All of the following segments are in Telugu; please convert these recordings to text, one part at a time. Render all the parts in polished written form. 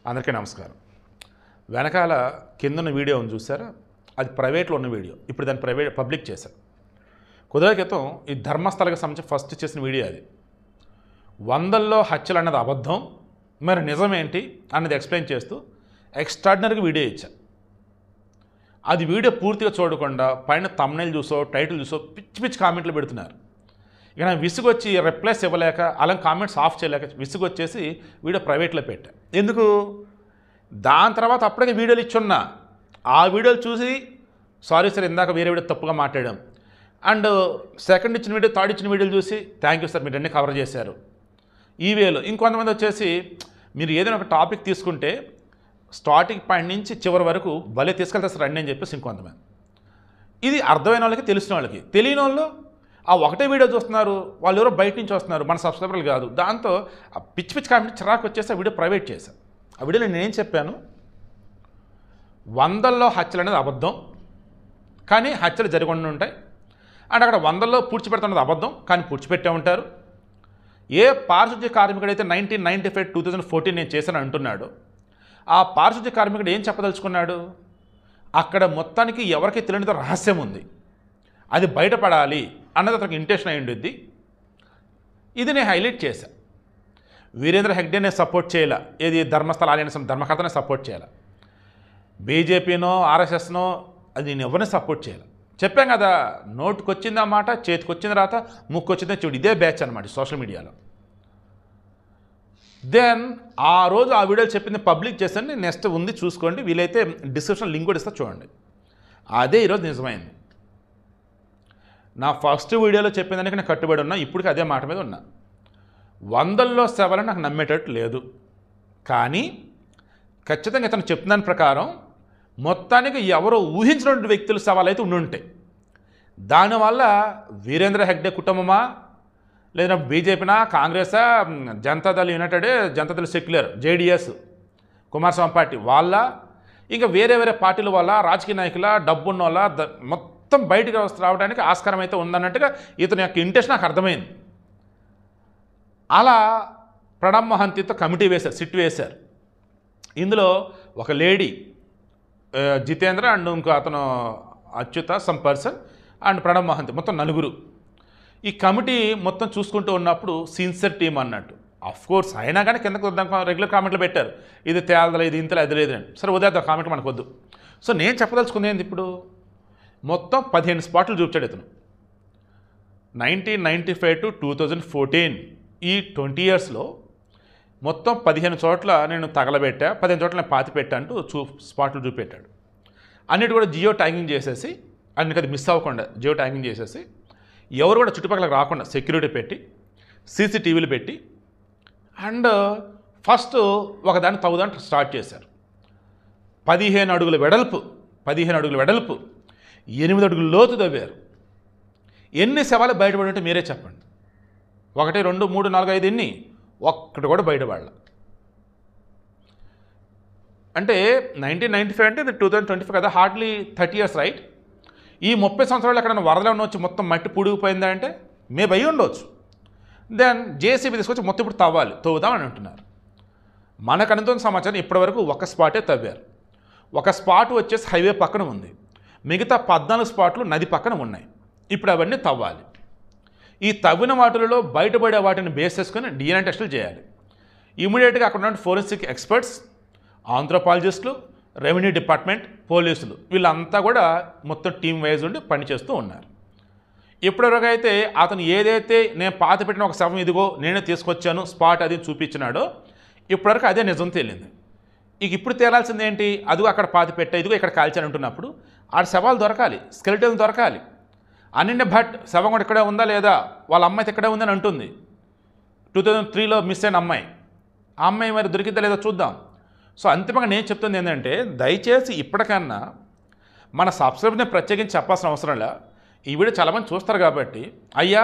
అందరికీ నమస్కారం. వెనకాల కిందన్న వీడియో ఉంది చూసారా, అది ప్రైవేట్లో ఉన్న వీడియో. ఇప్పుడు దాన్ని పబ్లిక్ చేశారు. కొద్దిగా క్రితం ఈ ధర్మస్థలకి సంబంధించి ఫస్ట్ చేసిన వీడియో అది. 100ల్లో హత్యలు అన్నది అబద్ధం, మరి నిజమేంటి అన్నది ఎక్స్ప్లెయిన్ చేస్తూ ఎక్స్ట్రాడినరీగా వీడియో ఇచ్చా. అది వీడియో పూర్తిగా చూడకుండా పైన థంబ్నెయిల్ చూసో టైటిల్ చూసో పిచ్చి పిచ్చి కామెంట్లు పెడుతున్నారు. ఇక నాకు విసుగొచ్చి రిప్లైస్ ఇవ్వలేక అలా కామెంట్స్ ఆఫ్ చేయలేక విసుగొచ్చేసి వీడియో ప్రైవేట్లో పెట్టా. ఎందుకు? దాని తర్వాత అప్పటికే వీడియోలు ఇచ్చున్నా, ఆ వీడియోలు చూసి సారీ సార్ ఇందాక వేరే వీడియో తప్పుగా మాట్లాడాం, అండ్ సెకండ్ ఇచ్చిన వీడియో థర్డ్ ఇచ్చిన వీడియోలు చూసి థ్యాంక్ యూ సార్ మీరు అన్నీ కవర్ చేశారు. ఈ వేలో ఇంకొంతమంది వచ్చేసి మీరు ఏదైనా ఒక టాపిక్ తీసుకుంటే స్టార్టింగ్ పాయింట్ నుంచి చివరి వరకు భలే తీసుకెళ్తారు సార్ రండి అని చెప్పేసి ఇంకొంతమంది. ఇది అర్థమైన వాళ్ళకి, తెలిసిన వాళ్ళకి. తెలియని వాళ్ళు ఆ ఒకటే వీడియో చూస్తున్నారు, వాళ్ళు ఎవరో బయట నుంచి వస్తున్నారు, మన సబ్స్క్రైబర్లు కాదు. దాంతో ఆ పిచ్చి పిచ్చి కామెంట్ చిరాకు వచ్చేసి ఆ వీడియో ప్రైవేట్ చేశాను. ఆ వీడియోలో నేనేం చెప్పాను, 100ల్లో హత్యలు అనేది అబద్ధం, కానీ హత్యలు జరిగి ఉంటాయి. అండ్ అక్కడ 100ల్లో పూడ్చిపెడుతున్నది అబద్ధం, కానీ పూడ్చిపెట్టే ఉంటారు. ఏ పారిశుద్ధ్య కార్మికుడైతే 1995 2014 నేను చేశాను అంటున్నాడు, ఆ పారిశుద్ధ్య కార్మికుడు ఏం చెప్పదలుచుకున్నాడు? అక్కడ మొత్తానికి ఎవరికి తెలియనిదో రహస్యం ఉంది, అది బయటపడాలి అన్నది అతనికి ఇంటెన్షన్ అయి ఉండిద్ది. ఇది నేను హైలైట్ చేశాను. వీరేంద్ర హెగ్డేనే సపోర్ట్ చేయాల, ఏది ధర్మస్థల ఆలయన ధర్మకర్తనే సపోర్ట్ చేయాలి. బీజేపీనో ఆర్ఎస్ఎస్నో అది నేను ఎవరిని సపోర్ట్ చేయాలి. చెప్పాం కదా, నోటుకు వచ్చిందా మాట, చేతికి వచ్చిన తర్వాత ముక్కు వచ్చిందా చూడు, ఇదే బ్యాచ్ అనమాట సోషల్ మీడియాలో. దెన్ ఆ రోజు ఆ వీడియోలు చెప్పింది పబ్లిక్ చేస్తాను, నెక్స్ట్ ఉంది చూసుకోండి, వీలైతే డిస్క్రిప్షన్ లింక్ కూడా ఇస్తా చూడండి. అదే ఈరోజు నిజమైంది. నా ఫస్ట్ వీడియోలో చెప్పిన దానికి నేను కట్టుబడి ఉన్నా, ఇప్పటికీ అదే మాట మీద ఉన్నా. 100ల్లో శవాలని నాకు నమ్మేటట్టు లేదు, కానీ ఖచ్చితంగా ఇతను చెప్తున్న దాని ప్రకారం మొత్తానికి ఎవరో ఊహించినటువంటి వ్యక్తుల శవాలు అయితే ఉండుంటాయి. దానివల్ల వీరేంద్ర హెగ్డే కుటుంబమా, లేదా బీజేపీనా, కాంగ్రెసా, Janata Dal united, Janata Dal secular, JDS, Kumaraswamy party వాళ్ళ, ఇంకా వేరే వేరే పార్టీల వల్ల, రాజకీయ నాయకుల, డబ్బున్న వాళ్ళ, మొత్తం బయటకు రావడానికి ఆస్కారం అయితే ఉందన్నట్టుగా ఇతని యొక్క ఇంటెన్షన్ నాకు అర్థమైంది. అలా ప్రణబ్ మహంతితో కమిటీ వేశారు, సిట్ వేశారు. ఇందులో ఒక లేడీ జితేంద్ర అండ్ ఇంకో అతను Achyuta some person and Pranab Mahanti, మొత్తం నలుగురు. ఈ కమిటీ మొత్తం చూసుకుంటూ ఉన్నప్పుడు సిన్సియర్ టీమ్ అన్నట్టు. కోర్స్ అయినా కానీ కిందకు రెగ్యులర్ కామెంట్లు పెట్టారు, ఇది తేలదలే, ఇది ఇంతలే, అది లేదు అని. సరే వద్దు, కామెంట్ మనకు వద్దు. సో నేను చెప్పదలుచుకుంది ఏంది, ఇప్పుడు మొత్తం 15 స్పాట్లు చూపించాడు ఇతను. 1995 to 2014 ఈ 20 ఇయర్స్లో మొత్తం 15 చోట్ల నేను తగలబెట్టా, 15 చోట్ల నేను పాతి పెట్టా అంటూ స్పాట్లు చూపెట్టాడు. అన్నిటి కూడా జియో ట్యాగింగ్ చేసేసి, అన్నిటికీ అది మిస్ అవ్వకుండా జియో ట్యాగింగ్ చేసేసి, ఎవరు కూడా చుట్టుపక్కల రాకుండా సెక్యూరిటీ పెట్టి, సీసీటీవీలు పెట్టి, అండ్ ఫస్ట్ ఒకదాన్ని తవ్వుదాన్ని స్టార్ట్ చేశారు. 15 అడుగుల వెడల్పు, 8 అడుగుల లోతు తవ్వారు. ఎన్ని శవాలు బయటపడి ఉంటే మీరే చెప్పండి. 1 2 3 4 5 ఎన్ని? ఒక్కటి కూడా బయటపడాల. అంటే 1995 అంటే ఇది 2025 కదా, హార్డ్లీ 30 ఇయర్స్ రైట్. ఈ 30 సంవత్సరాలు ఎక్కడైనా వరదలు వచ్చి మొత్తం మట్టి పూడిగిపోయిందా అంటే మే భయం ఉండవచ్చు. దెన్ జేసీబీ తీసుకొచ్చి మొత్తం ఇప్పుడు తవ్వుదామని అంటున్నారు. మనకు అందుతున్న సమాచారం ఇప్పటివరకు ఒక స్పాటే తవ్వారు. ఒక స్పాట్ వచ్చేసి హైవే పక్కన ఉంది, మిగతా 14 స్పాట్లు నది పక్కన ఉన్నాయి. ఇప్పుడు అవన్నీ తవ్వాలి. ఈ తవ్విన వాటిలో బయటపడే వాటిని బేస్ చేసుకొని DNA టెస్టులు చేయాలి. ఇమీడియట్గా అక్కడ ఉన్న ఫోరెన్సిక్ ఎక్స్పర్ట్స్, ఆంథ్రోపాలజిస్టులు, రెవెన్యూ డిపార్ట్మెంట్, పోలీసులు వీళ్ళంతా కూడా మొత్తం టీం వైజ్ ఉండి పనిచేస్తూ ఉన్నారు. ఇప్పటివరకు అయితే అతను ఏదైతే నేను పాత పెట్టిన ఒక శవం ఇదిగో నేనే తీసుకొచ్చాను స్పాట్ అది చూపించినాడో, ఇప్పటివరకు అదే నిజం తేలింది. ఇక ఇప్పుడు తేలాల్సింది ఏంటి, అదిగో అక్కడ పాతి పెట్టా, ఇదిగో ఇక్కడ కాల్చాను అంటున్నప్పుడు ఆడ శవాలు దొరకాలి, స్కెలిటన్ దొరకాలి. అనిండి భట్ శవం కూడా ఇక్కడే ఉందా లేదా, వాళ్ళ అమ్మాయి ఇక్కడే ఉందని అంటుంది. 2003లో మిస్ అయిన అమ్మాయి, ఆ అమ్మాయి మరి దొరికిద్దా లేదో చూద్దాం. సో అంతిమంగా నేను చెప్తుంది ఏంటంటే, దయచేసి ఇప్పటికన్నా మన సబ్స్క్రైబర్ని ప్రత్యేకించి చెప్పాల్సిన అవసరం లే. ఈ వీడియో చాలామంది చూస్తారు కాబట్టి, అయ్యా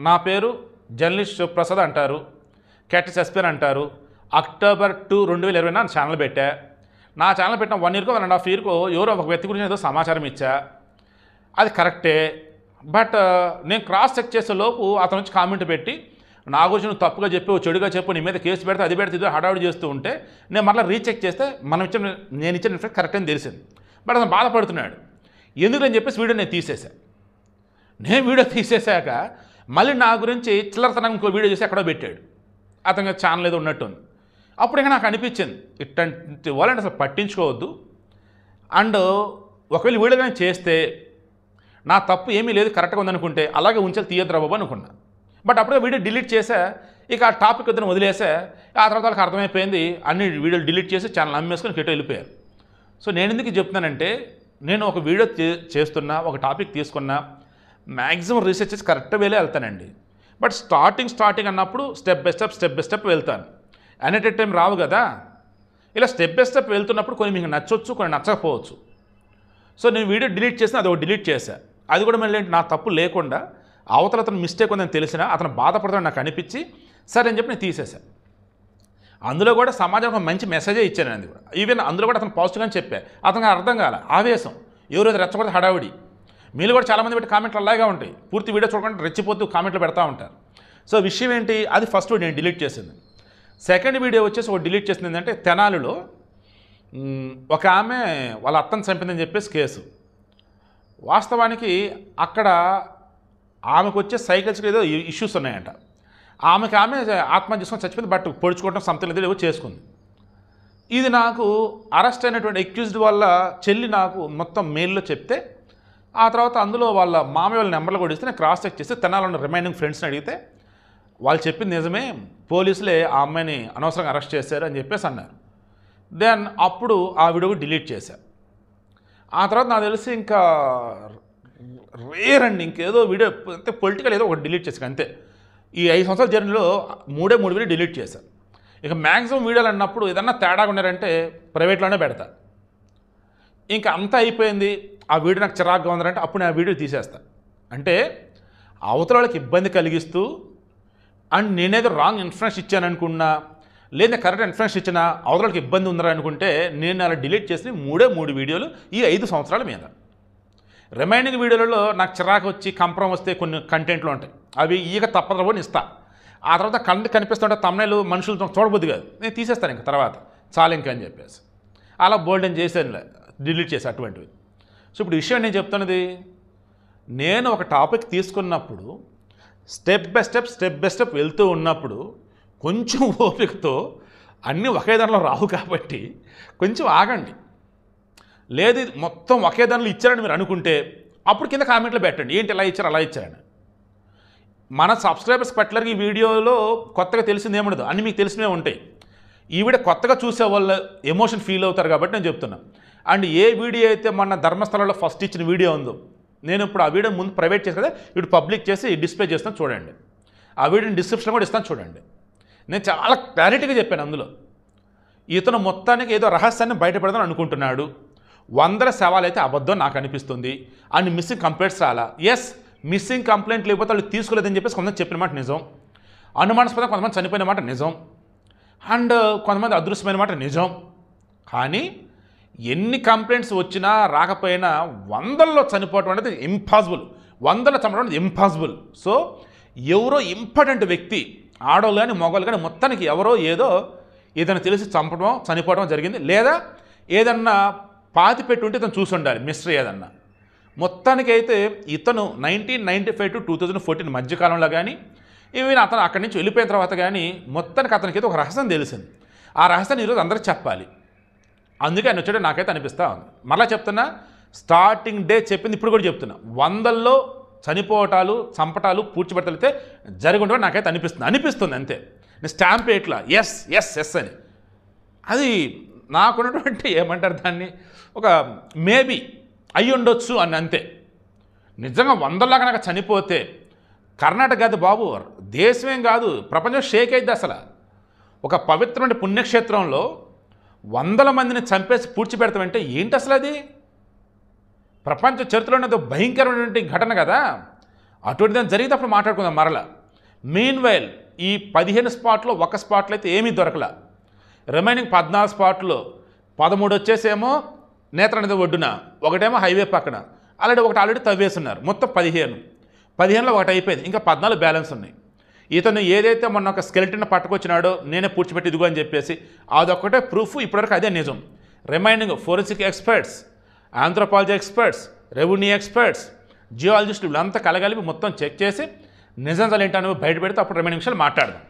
నా పేరు జర్నలిస్ట్ శివప్రసాద్ అంటారు, క్యాటిస్ ఎస్పీర్ అంటారు, అక్టోబర్ 2 2020 నా ఛానల్ పెట్టా. నా ఛానల్ పెట్టిన 1 ఇయర్కో 1.5 ఇయర్కో ఎవరో ఒక వ్యక్తి గురించి ఏదో సమాచారం ఇచ్చా, అది కరెక్టే. బట్ నేను క్రాస్ చెక్ చేసే లోపు అతను వచ్చి కామెంట్ పెట్టి నా గురించి నువ్వు తప్పుగా చెప్పి చెడుగా చెప్పు నీ మీద కేసు పెడితే అది పెడితే ఇదో హడావుడి చేస్తూ ఉంటే నేను మళ్ళీ రీచెక్ చేస్తే నేను ఇచ్చిన ఇన్ఫర్మేషన్ కరెక్ట్ అని తెలిసింది. బట్ అతను బాధపడుతున్నాడు. ఎందుకని చెప్పేసి వీడియో నేను తీసేశాను. నేను వీడియో తీసేశాక మళ్ళీ నా గురించి చిల్లరతనం ఇంకో వీడియో చేసి ఎక్కడో పెట్టాడు. అతనికి ఛానల్ ఏదో ఉన్నట్టుంది. అప్పుడు ఇక నాకు అనిపించింది ఇట్లాంటి వాళ్ళని అసలు పట్టించుకోవద్దు. అండ్ ఒకవేళ వీడియో కానీ చేస్తే నా తప్పు ఏమీ లేదు కరెక్ట్గా ఉందనుకుంటే అలాగే ఉంచాలి తీయద్దురా బాబు అనుకున్నా. బట్ అప్పుడే వీడియో డిలీట్ చేసా. ఇక ఆ టాపిక్ వద్దని వదిలేసా. ఆ తర్వాత వాళ్ళకి అర్థమైపోయింది. అన్ని వీడియోలు డిలీట్ చేసి ఛానల్ అమ్మేసుకొని కెట్టో వెళ్ళిపోయారు. సో నేను ఎందుకు చెప్తున్నానంటే నేను ఒక వీడియో చేస్తున్నా, ఒక టాపిక్ తీసుకున్నా, మ్యాక్సిమం రీసెర్చ్ చేసి కరెక్ట్ వేలే వెళ్తానండి. బట్ స్టార్టింగ్ అన్నప్పుడు స్టెప్ బై స్టెప్ వెళ్తాను. అట్ ఏ టైం రావు కదా. ఇలా స్టెప్ బై స్టెప్ వెళ్తున్నప్పుడు కొన్ని మీకు నచ్చవచ్చు, కొన్ని నచ్చకపోవచ్చు. సో నేను వీడియో డిలీట్ చేసిన అది ఒక డిలీట్ చేశా. అది కూడా మళ్ళీ నా తప్పు లేకుండా అవతల అతను మిస్టేక్ ఉందని తెలిసినా అతను బాధపడతాడు నాకు అనిపించి సరే అని చెప్పి నేను తీసేశాను. అందులో కూడా సమాజం ఒక మంచి మెసేజే ఇచ్చాను. అది కూడా ఈవెన్ అందులో కూడా అతను పాజిటివ్గానే చెప్పా. అతనికి అర్థం కాల ఆవేశం ఎవరోజు రెచ్చగొడితే హడావిడి. మీరు కూడా చాలామంది పెట్టి కామెంట్లు అలాగే ఉంటాయి. పూర్తి వీడియో చూడకుండా రెచ్చిపోతూ కామెంట్లు పెడతా ఉంటారు. సో విషయం ఏంటి, అది ఫస్ట్ వీడియో నేను డిలీట్ చేసింది. సెకండ్ వీడియో వచ్చేసి ఒక డిలీట్ చేసింది ఏంటంటే తెనాలిలో ఒక ఆమె వాళ్ళ అత్తను చంపిందని చెప్పేసి కేసు. వాస్తవానికి అక్కడ ఆమెకు వచ్చే సైకిల్స్కి ఏదో ఇష్యూస్ ఉన్నాయంట. ఆమె ఆత్మహత్య చేసుకొని చచ్చిపోయింది. బట్ పొడుచుకోవడం సంథింగ్ ఏదో చేసుకుంది. ఇది నాకు అరెస్ట్ అయినటువంటి అక్యూజ్డ్ వాళ్ళ చెల్లి నాకు మొత్తం మెయిల్లో చెప్తే ఆ తర్వాత అందులో వాళ్ళ మామయ్య వాళ్ళ నెంబర్లు కూడా ఇస్తే నేను క్రాస్ చెక్ చేసి తెనాలిలో రిమైనింగ్ ఫ్రెండ్స్ని అడిగితే వాళ్ళు చెప్పింది నిజమే, పోలీసులే ఆ అమ్మాయిని అనవసరంగా అరెస్ట్ చేశారు అని చెప్పేసి అన్నారు. దెన్ అప్పుడు ఆ వీడియో డిలీట్ చేశారు. ఆ తర్వాత నాకు తెలిసి ఇంకా రేర్ అండి ఇంకేదో వీడియో అంతే పొలిటికల్ ఏదో ఒకటి డిలీట్ చేశాను అంతే. ఈ 5 సంవత్సరాల జర్నీలో 3 వీడియో డిలీట్ చేశాను. ఇక మ్యాక్సిమం వీడియోలు అన్నప్పుడు ఏదన్నా తేడాగా ఉన్నారంటే ప్రైవేట్లోనే పెడతా. ఇంకా అంతా అయిపోయింది, ఆ వీడియో నాకు చిరాకుగా ఉందంటే అప్పుడు నేను ఆ వీడియో తీసేస్తాను. అంటే అవతల వాళ్ళకి ఇబ్బంది కలిగిస్తూ అండ్ నేనేదో రాంగ్ ఇన్ఫర్మేషన్ ఇచ్చాను అనుకున్నా, లేదా కరెక్ట్ ఇన్ఫర్మేషన్ ఇచ్చినా అవతలకి ఇబ్బంది ఉందని అనుకుంటే నేను అలా డిలీట్ చేసి 3 వీడియోలు ఈ 5 సంవత్సరాల మీద. రిమైనింగ్ వీడియోలలో నాకు చిరాకు వచ్చి కంపరం వస్తే కొన్ని కంటెంట్లు ఉంటాయి, అవి ఈగ తప్పదని ఇస్తా. ఆ తర్వాత కనిపిస్తుంటే తమ్నైలు మనుషులతో చూడబుద్ది కాదు, నేను తీసేస్తాను ఇంకా తర్వాత చాలా ఇంకా అని చెప్పేసి అలా బోల్డెన్ చేశాను, డిలీట్ చేసి అటువంటివి. సో ఇప్పుడు విషయం నేను చెప్తున్నది, నేను ఒక టాపిక్ తీసుకున్నప్పుడు స్టెప్ బై స్టెప్ వెళ్తూ ఉన్నప్పుడు కొంచెం ఓపికతో అన్నీ ఒకే దానిలో రావు కాబట్టి కొంచెం ఆగండి. లేదు మొత్తం ఒకే దానిలో ఇచ్చారని మీరు అనుకుంటే అప్పుడు కింద కామెంట్లో పెట్టండి ఏంటి ఇలా ఇచ్చారు అలా ఇచ్చారని. మన సబ్స్క్రైబర్స్ పట్లర్ ఈ వీడియోలో కొత్తగా తెలిసింది ఏముండదు, అన్నీ మీకు తెలిసినవే ఉంటాయి. ఈ వీడియో కొత్తగా చూసే వాళ్ళు ఎమోషన్ ఫీల్ అవుతారు కాబట్టి నేను చెప్తున్నాను. అండ్ ఏ వీడియో అయితే మన ధర్మస్థలంలో ఫస్ట్ ఇచ్చిన వీడియో ఉందో నేను ఇప్పుడు ఆ వీడియో ముందు ప్రైవేట్ చేసి కదా ఇప్పుడు పబ్లిక్ చేసి డిస్ప్లే చేస్తాను చూడండి. ఆ వీడియోని డిస్క్రిప్షన్ కూడా ఇస్తాను చూడండి. నేను చాలా క్లారిటీగా చెప్పాను అందులో. ఇతను మొత్తానికి ఏదో రహస్యాన్ని బయటపడదని అనుకుంటున్నాడు. 100 శవాలు అయితే అబద్ధం నాకు అనిపిస్తుంది. అండ్ మిస్సింగ్ కంప్లైంట్స్ రాలా. ఎస్, మిస్సింగ్ కంప్లైంట్ లేకపోతే వాళ్ళు తీసుకోలేదని చెప్పేసి కొంతమంది చెప్పిన మాట నిజం. అనుమానాస్పదంగా కొంతమంది చనిపోయిన మాట నిజం. అండ్ కొంతమంది అదృశ్యమైన మాట నిజం. కానీ ఎన్ని కంప్లైంట్స్ వచ్చినా రాకపోయినా 100లో చనిపోవడం అనేది ఇంపాసిబుల్, 100లో చంపడం అనేది ఇంపాసిబుల్. సో ఎవరో ఇంపార్టెంట్ వ్యక్తి, ఆడవాళ్ళు కానీ మగవాళ్ళు కానీ మొత్తానికి ఎవరో ఏదో ఏదైనా తెలిసి చనిపోవడం జరిగింది, లేదా ఏదన్నా పాతి పెట్టి ఉంటే ఇతను చూసి ఉండాలి మిస్టరీ ఏదన్నా. మొత్తానికైతే ఇతను 1995 to 2014 మధ్యకాలంలో కానీ ఈవెన్ అతను అక్కడి నుంచి వెళ్ళిపోయిన తర్వాత కానీ మొత్తానికి అతనికైతే ఒక రహస్యం తెలిసింది. ఆ రహస్యాన్ని ఈరోజు అందరికీ చెప్పాలి. అందుకే ఆయన వచ్చాడో నాకైతే అనిపిస్తూ ఉంది. మరలా చెప్తున్నా, స్టార్టింగ్ డే చెప్పింది ఇప్పుడు కూడా చెప్తున్నా, 100లో చనిపోవటాలు చంపటాలు పూడ్చిపెడతలైతే జరుగుండో నాకైతే అనిపిస్తుంది అంతే. నేను స్టాంప్ ఎట్లా ఎస్ ఎస్ ఎస్ అని, అది నాకున్నటువంటి ఏమంటారు దాన్ని, ఒక మేబీ అయ్యి ఉండొచ్చు అని అంతే. నిజంగా 100లాగా నాకు చనిపోతే కర్ణాటక కాదు బాబు, దేశమేం కాదు ప్రపంచం షేక్ అయింది. అసలు ఒక పవిత్రమైన పుణ్యక్షేత్రంలో 100 మందిని చంపేసి పూడ్చిపెడతామంటే ఏంటి అసలు అది? ప్రపంచ చరిత్రలోనే అది భయంకరమైనటువంటి ఘటన కదా. అటువంటి దాన్ని జరిగితే అప్పుడు మాట్లాడుకుందాం మరలా. మెయిన్ వైల్ ఈ 15 స్పాట్లో ఒక స్పాట్లో అయితే ఏమీ దొరకలా. రిమైనింగ్ 14 స్పాట్లో 13 వచ్చేసేమో నేత్రనది ఒడ్డున, ఒకటేమో హైవే పక్కన, ఒకటి ఆల్రెడీ తవ్వేస్తున్నారు. మొత్తం 15లో ఒకటి అయిపోయింది, ఇంకా 14 బ్యాలెన్స్ ఉన్నాయి. ఇతను ఏదైతే మొన్న ఒక స్కెలిటన్ పట్టుకొచ్చినాడో నేనే పూడ్చిపెట్టి ఇదిగో అని చెప్పేసి అదొక్కటే ప్రూఫ్, ఇప్పటివరకు అదే నిజం. Remaining forensic experts, anthropology experts, revenue experts, జియాలజిస్టులు వీళ్ళంతా కలగలిపి మొత్తం చెక్ చేసి నిజాలు ఏంటనేవి బయట పెడితే అప్పుడు రిమైనింగ్ విషయాలు మాట్లాడదాం.